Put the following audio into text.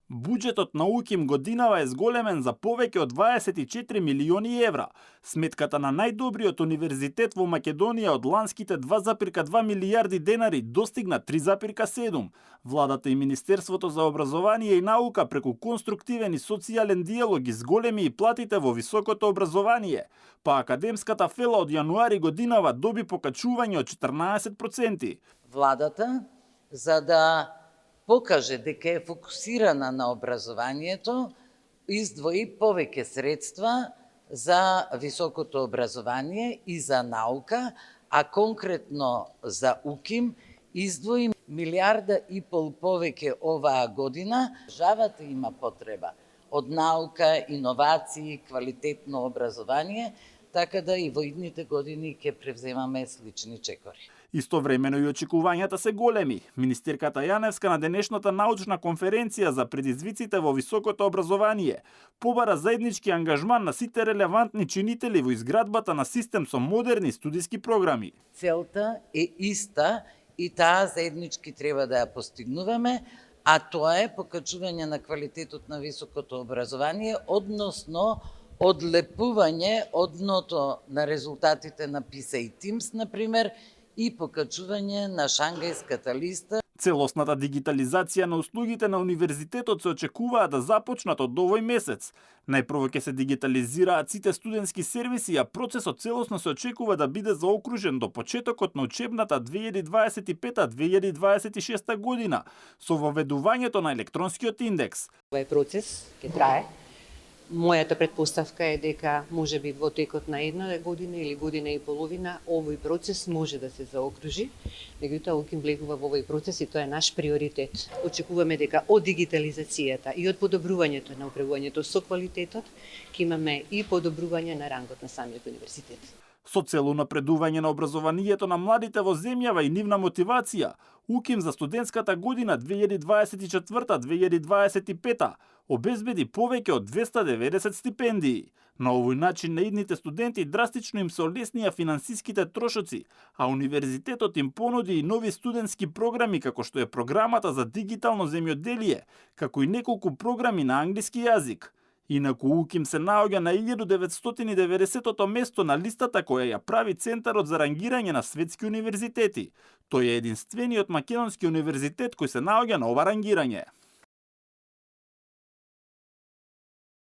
Буџетот на УКИМ годинава е зголемен за повеќе од 24 милиони евра. Сметката на најдобриот универзитет во Македонија од ланските 2,2 милијарди денари достигна 3,7. Владата и Министерството за образование и наука преку конструктивен и социјален диалог изголеми и платите во високото образование, па академската фела од јануари годинава доби покачување од 14%. Владата, за да покаже дека е фокусирана на образованието, издвои повеќе средства за високото образование и за наука, а конкретно за УКИМ издвои 1,5 милијарда повеќе оваа година. Државата има потреба од наука, иновации, квалитетно образование, така да и во идните години ќе превземаме слични чекори. Истовремено и очекувањата се големи. Министерката Јаневска на денешната научна конференција за предизвиците во високото образование побара заеднички ангажман на сите релевантни чинители во изградбата на систем со модерни студиски програми. Целта е иста и таа заеднички треба да ја постигнуваме, а тоа е покачување на квалитетот на високото образование, односно одлепување од дното на резултатите на PISA и TIMSS, например, и покачување на Шангајската листа. Целосната дигитализација на услугите на универзитетот се очекуваа да започнат од овој месец. Најпрво ќе се дигитализираат сите студентски сервиси, а процесот целосно се очекува да биде заокружен до почетокот на учебната 2025-2026 година со воведувањето на електронскиот индекс. Овој процес ќе трае. Мојата предпоставка е дека можеби во текот на една година или година и половина овој процес може да се заокружи. Меѓутоа УКИМ влегува во овој процес и тоа е наш приоритет. Очекуваме дека од дигитализацијата и од подобрувањето на управувањето со квалитетот ќе имаме и подобрување на рангот на самиот универзитет. Со цел унапредување на образованието на младите во земјава и нивна мотивација, УКИМ за студентската година 2024-2025 обезбеди повеќе од 290 стипендии. На овој начин на идните студенти драстично им се олеснија финансиските трошоци, а универзитетот им понуди и нови студентски програми како што е програмата за дигитално земјоделие, како и неколку програми на англиски јазик. Инаку УКИМ се наоѓа на 1990-то место на листата која ја прави Центарот за рангирање на светски универзитети. Тој е единствениот македонски универзитет кој се наоѓа на ова рангирање.